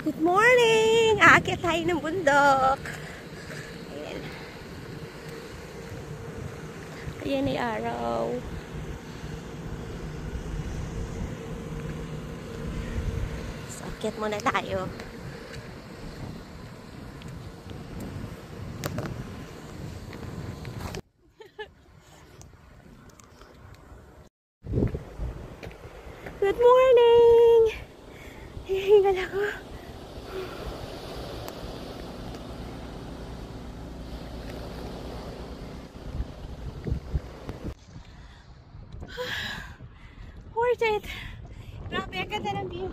Good morning! Aakyat tayo ng bundok. Ayan. Ayan ay araw. So, aakyat muna tayo. Good morning! Hihingal ako. Worth it! Grabe, ang ganda ng view.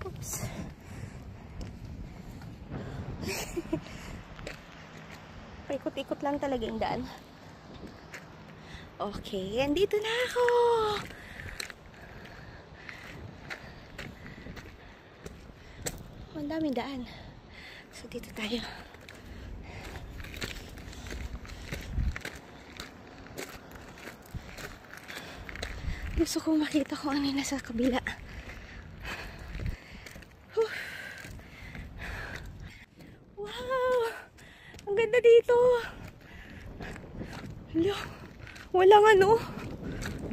Oops. Paikot-ikot lang talaga yung daan. Okay, andito na ako. Ang daming daan. So, dito tayo. Gusto ko makita kung ano yung nasa kabila. Wow! Ang ganda dito. Walang ano.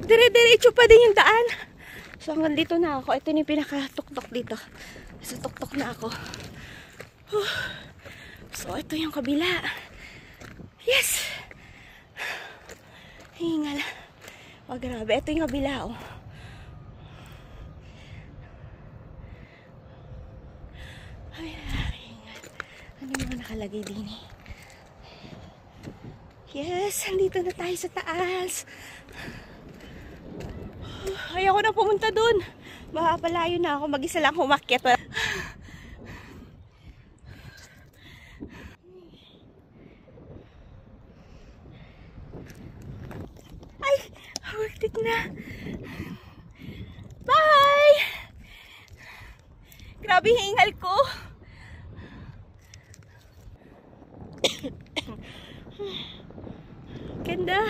Dire-diretso pa din yung daan. So hanggang dito na ako. Ito yung pinaka-tuktok dito. So tuktok na ako. So ito yung kabila. Yes! Hingal. Oh grabe. Ito yung kabila oh. Ay, hingal. Ano yung mga nakalagay din eh. Yes, andito na tayo sa taas. Ayoko na pumunta dun. Baka palayo na ako. Mag-isa lang humakyat. Ay, worth it na. Bye! Grabe hingal ko. Ganda.